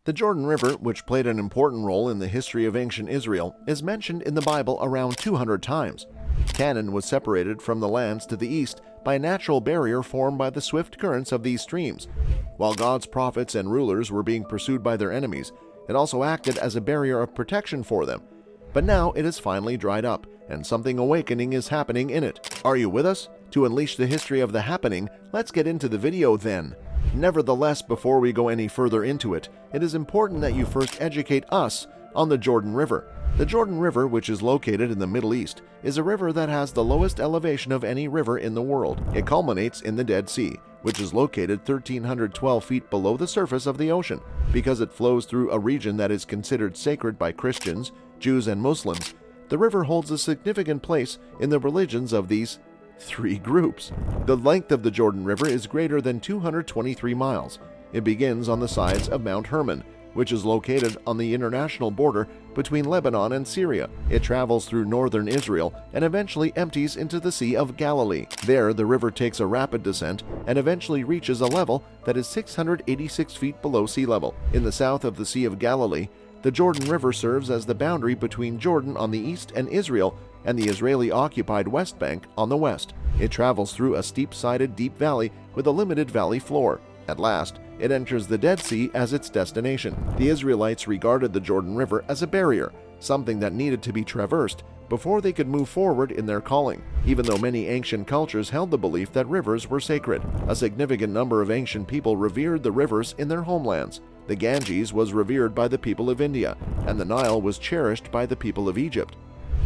The Jordan River, which played an important role in the history of ancient Israel, is mentioned in the Bible around 200 times. Canaan was separated from the lands to the east by a natural barrier formed by the swift currents of these streams. While God's prophets and rulers were being pursued by their enemies, it also acted as a barrier of protection for them. But now it has finally dried up, and something awakening is happening in it. Are you with us? To unleash the history of the happening, let's get into the video then. Nevertheless, before we go any further into it, it is important that you first educate us on the Jordan River. The Jordan River, which is located in the Middle East, is a river that has the lowest elevation of any river in the world. It culminates in the Dead Sea, which is located 1,312 feet below the surface of the ocean. Because it flows through a region that is considered sacred by Christians, Jews, and Muslims, the river holds a significant place in the religions of these three groups. The length of the Jordan River is greater than 223 miles. It begins on the sides of Mount Hermon, which is located on the international border between Lebanon and Syria. It travels through northern Israel and eventually empties into the Sea of Galilee. There, the river takes a rapid descent and eventually reaches a level that is 686 feet below sea level. In the south of the Sea of Galilee, the Jordan River serves as the boundary between Jordan on the east and Israel and the Israeli-occupied West Bank on the west. It travels through a steep-sided deep valley with a limited valley floor. At last, it enters the Dead Sea as its destination. The Israelites regarded the Jordan River as a barrier, something that needed to be traversed before they could move forward in their calling. Even though many ancient cultures held the belief that rivers were sacred, a significant number of ancient people revered the rivers in their homelands. The Ganges was revered by the people of India, and the Nile was cherished by the people of Egypt.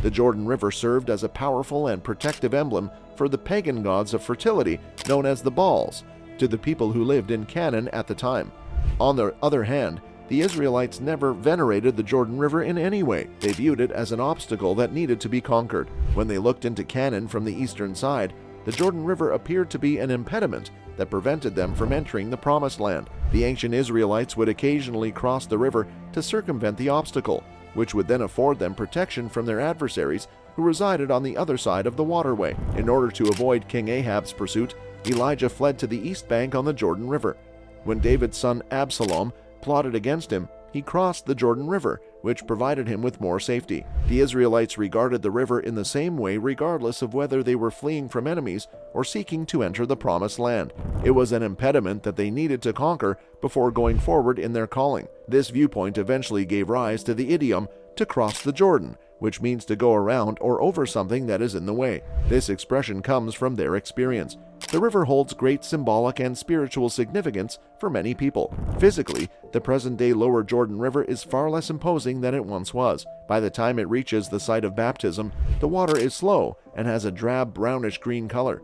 The Jordan River served as a powerful and protective emblem for the pagan gods of fertility known as the Baals, to the people who lived in Canaan at the time. On the other hand, the Israelites never venerated the Jordan River in any way. They viewed it as an obstacle that needed to be conquered. When they looked into Canaan from the eastern side, the Jordan River appeared to be an impediment that prevented them from entering the Promised Land. The ancient Israelites would occasionally cross the river to circumvent the obstacle, which would then afford them protection from their adversaries who resided on the other side of the waterway. In order to avoid King Ahab's pursuit, Elijah fled to the east bank on the Jordan River. When David's son Absalom plotted against him, he crossed the Jordan River, which provided him with more safety. The Israelites regarded the river in the same way regardless of whether they were fleeing from enemies or seeking to enter the Promised Land. It was an impediment that they needed to conquer before going forward in their calling. This viewpoint eventually gave rise to the idiom to cross the Jordan, which means to go around or over something that is in the way. This expression comes from their experience. The river holds great symbolic and spiritual significance for many people. Physically, the present-day Lower Jordan River is far less imposing than it once was. By the time it reaches the site of baptism, the water is slow and has a drab brownish-green color.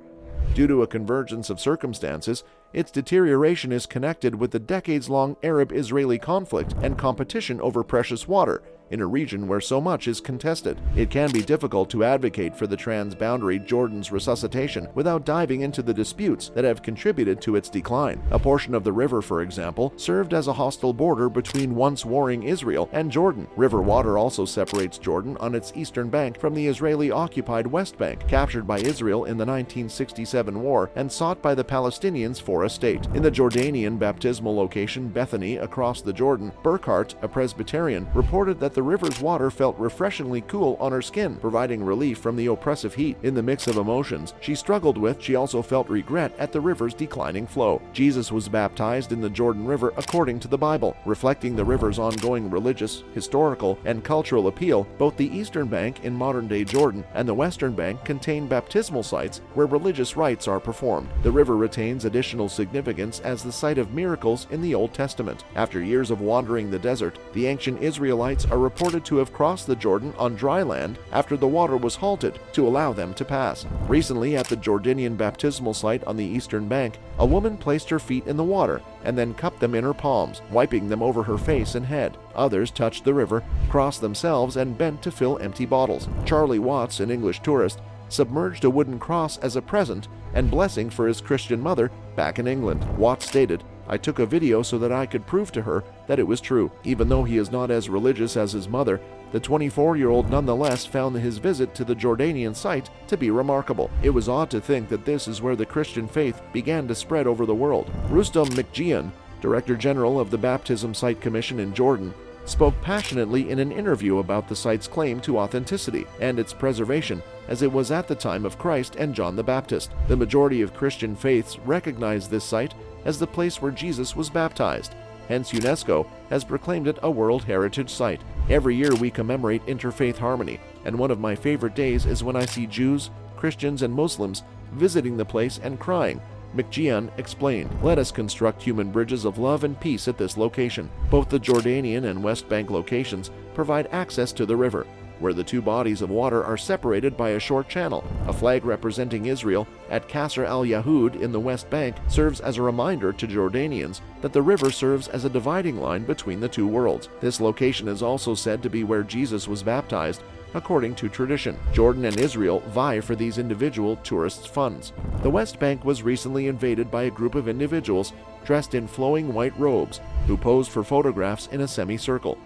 Due to a convergence of circumstances, its deterioration is connected with the decades-long Arab-Israeli conflict and competition over precious water in a region where so much is contested. It can be difficult to advocate for the transboundary Jordan's resuscitation without diving into the disputes that have contributed to its decline. A portion of the river, for example, served as a hostile border between once warring Israel and Jordan. River water also separates Jordan on its eastern bank from the Israeli-occupied West Bank, captured by Israel in the 1967 war and sought by the Palestinians for a state. In the Jordanian baptismal location Bethany across the Jordan, Burkhart, a Presbyterian, reported that the river's water felt refreshingly cool on her skin, providing relief from the oppressive heat. In the mix of emotions she struggled with, she also felt regret at the river's declining flow. Jesus was baptized in the Jordan River according to the Bible, reflecting the river's ongoing religious, historical, and cultural appeal. Both the eastern bank in modern-day Jordan and the western bank contain baptismal sites where religious rites are performed. The river retains additional significance as the site of miracles in the Old Testament. After years of wandering the desert, the ancient Israelites are reported to have crossed the Jordan on dry land after the water was halted to allow them to pass. Recently, at the Jordanian baptismal site on the eastern bank, a woman placed her feet in the water and then cupped them in her palms, wiping them over her face and head. Others touched the river, crossed themselves, and bent to fill empty bottles. Charlie Watts, an English tourist, submerged a wooden cross as a present and blessing for his Christian mother back in England. Watts stated, "I took a video so that I could prove to her that it was true." Even though he is not as religious as his mother, the 24-year-old nonetheless found his visit to the Jordanian site to be remarkable. It was odd to think that this is where the Christian faith began to spread over the world. Rustam McGeehan Director General of the Baptism Site Commission in Jordan, spoke passionately in an interview about the site's claim to authenticity and its preservation as it was at the time of Christ and John the Baptist. The majority of Christian faiths recognize this site as the place where Jesus was baptized. Hence, UNESCO has proclaimed it a World Heritage Site. Every year we commemorate interfaith harmony, and one of my favorite days is when I see Jews, Christians, and Muslims visiting the place and crying. McGeon explained, "Let us construct human bridges of love and peace at this location. Both the Jordanian and West Bank locations provide access to the river, where the two bodies of water are separated by a short channel. A flag representing Israel at Qasr al-Yahud in the West Bank serves as a reminder to Jordanians that the river serves as a dividing line between the two worlds. This location is also said to be where Jesus was baptized, according to tradition. Jordan and Israel vie for these individual tourists' funds." The West Bank was recently invaded by a group of individuals dressed in flowing white robes who posed for photographs in a semicircle.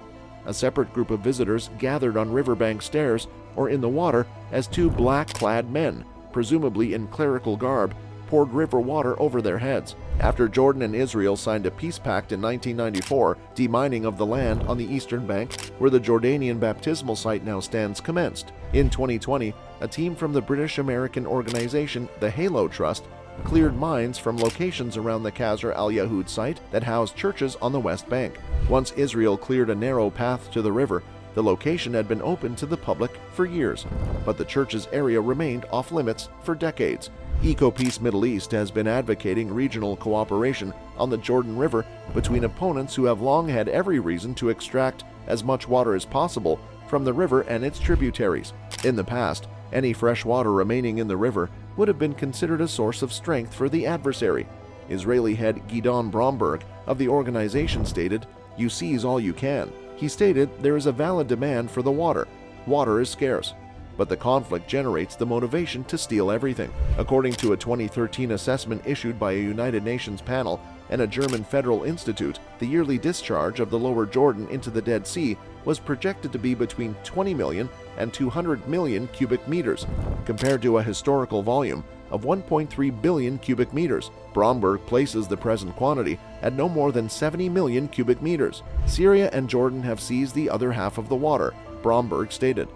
A separate group of visitors gathered on riverbank stairs or in the water as two black-clad men, presumably in clerical garb, poured river water over their heads. After Jordan and Israel signed a peace pact in 1994, demining of the land on the eastern bank, where the Jordanian baptismal site now stands, commenced. In 2020, a team from the British-American organization the Halo Trust cleared mines from locations around the Qasr al-Yahud site that housed churches on the West Bank. Once Israel cleared a narrow path to the river, the location had been open to the public for years, but the church's area remained off-limits for decades. EcoPeace Middle East has been advocating regional cooperation on the Jordan River between opponents who have long had every reason to extract as much water as possible from the river and its tributaries. In the past, any fresh water remaining in the river would have been considered a source of strength for the adversary. Israeli head Gidon Bromberg of the organization stated, "You seize all you can." He stated there is a valid demand for the water. Water is scarce, but the conflict generates the motivation to steal everything. According to a 2013 assessment issued by a United Nations panel and a German federal institute, the yearly discharge of the lower Jordan into the Dead Sea was projected to be between 20 million and 200 million cubic meters, compared to a historical volume of 1.3 billion cubic meters. Bromberg places the present quantity at no more than 70 million cubic meters. Syria and Jordan have seized the other half of the water, Bromberg stated.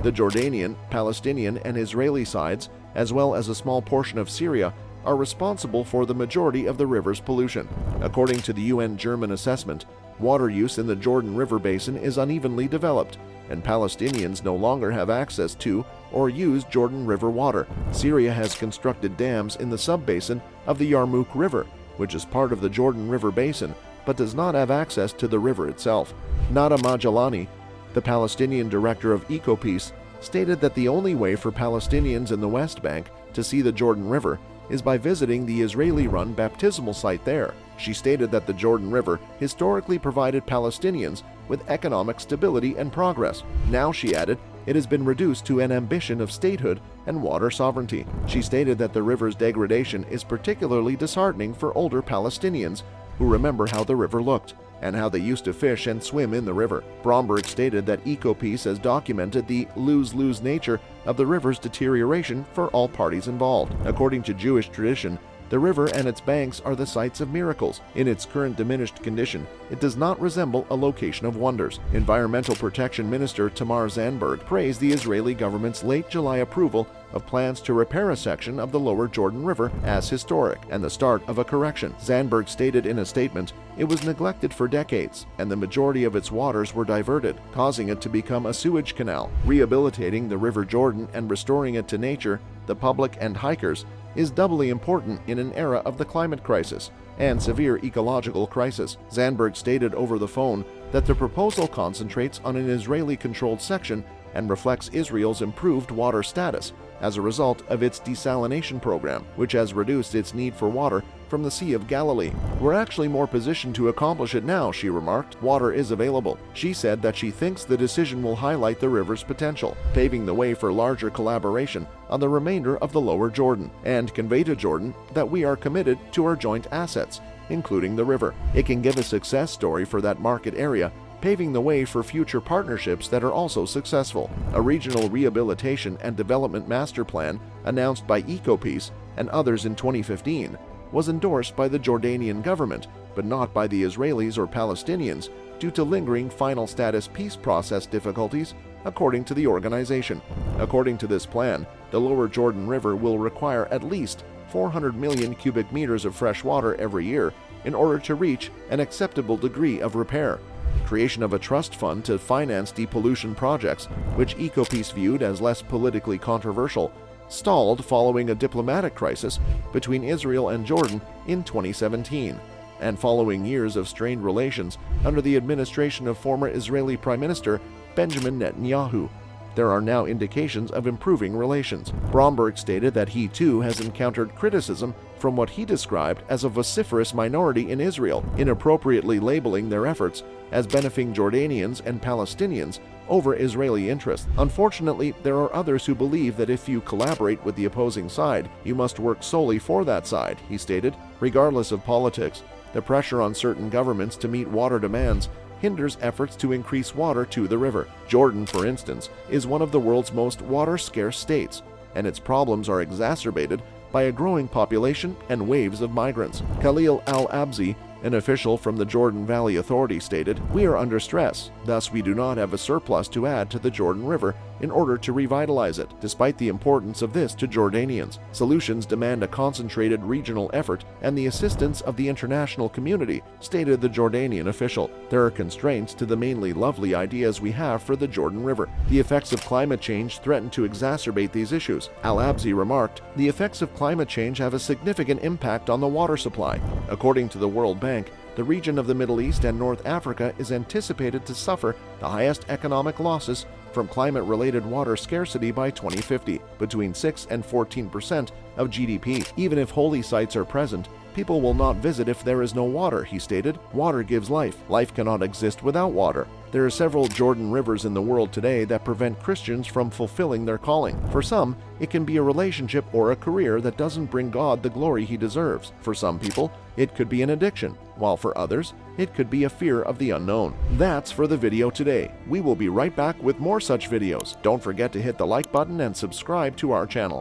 The Jordanian, Palestinian, and Israeli sides, as well as a small portion of Syria, are responsible for the majority of the river's pollution. According to the UN German assessment, water use in the Jordan River basin is unevenly developed, and Palestinians no longer have access to or use Jordan River water. Syria has constructed dams in the sub-basin of the Yarmouk River, which is part of the Jordan River basin, but does not have access to the river itself. Nada Majalani, the Palestinian director of EcoPeace, stated that the only way for Palestinians in the West Bank to see the Jordan River is by visiting the Israeli-run baptismal site there. She stated that the Jordan River historically provided Palestinians with economic stability and progress. Now, she added, it has been reduced to an ambition of statehood and water sovereignty. She stated that the river's degradation is particularly disheartening for older Palestinians who remember how the river looked and how they used to fish and swim in the river. Bromberg stated that EcoPeace has documented the lose-lose nature of the river's deterioration for all parties involved. According to Jewish tradition, the river and its banks are the sites of miracles. In its current diminished condition, it does not resemble a location of wonders. Environmental Protection Minister Tamar Zandberg praised the Israeli government's late July approval of plans to repair a section of the lower Jordan River as historic and the start of a correction. Zandberg stated in a statement, "It was neglected for decades, and the majority of its waters were diverted, causing it to become a sewage canal. Rehabilitating the River Jordan and restoring it to nature, the public, and hikers is doubly important in an era of the climate crisis and severe ecological crisis." Zandberg stated over the phone that the proposal concentrates on an Israeli-controlled section and reflects Israel's improved water status as a result of its desalination program, which has reduced its need for water from the Sea of Galilee. "We're actually more positioned to accomplish it now," she remarked. "Water is available." She said that she thinks the decision will highlight the river's potential, paving the way for larger collaboration on the remainder of the lower Jordan, and convey to Jordan that we are committed to our joint assets, including the river. It can give a success story for that market area, paving the way for future partnerships that are also successful. A regional rehabilitation and development master plan announced by EcoPeace and others in 2015 was endorsed by the Jordanian government but not by the Israelis or Palestinians due to lingering final status peace process difficulties, according to the organization. According to this plan, the lower Jordan River will require at least 400 million cubic meters of fresh water every year in order to reach an acceptable degree of repair. Creation of a trust fund to finance depollution projects, which EcoPeace viewed as less politically controversial, stalled following a diplomatic crisis between Israel and Jordan in 2017, and following years of strained relations under the administration of former Israeli Prime Minister Benjamin Netanyahu. There are now indications of improving relations. Bromberg stated that he too has encountered criticism from what he described as a vociferous minority in Israel, inappropriately labeling their efforts as benefiting Jordanians and Palestinians over Israeli interests. Unfortunately, there are others who believe that if you collaborate with the opposing side, you must work solely for that side, he stated. Regardless of politics, the pressure on certain governments to meet water demands hinders efforts to increase water to the river. Jordan, for instance, is one of the world's most water-scarce states, and its problems are exacerbated by a growing population and waves of migrants. Khalil al-Abzi, an official from the Jordan Valley Authority, stated, "We are under stress, thus we do not have a surplus to add to the Jordan River in order to revitalize it, despite the importance of this to Jordanians. Solutions demand a concentrated regional effort and the assistance of the international community," stated the Jordanian official. "There are constraints to the mainly lovely ideas we have for the Jordan River. The effects of climate change threaten to exacerbate these issues." Al-Abzi remarked, "The effects of climate change have a significant impact on the water supply. According to the World Bank, the region of the Middle East and North Africa is anticipated to suffer the highest economic losses from climate-related water scarcity by 2050, between 6 and 14% of GDP. Even if holy sites are present, people will not visit if there is no water," he stated. "Water gives life. Life cannot exist without water." There are several Jordan rivers in the world today that prevent Christians from fulfilling their calling. For some, it can be a relationship or a career that doesn't bring God the glory he deserves. For some people, it could be an addiction, while for others, it could be a fear of the unknown. That's for the video today. We will be right back with more such videos. Don't forget to hit the like button and subscribe to our channel.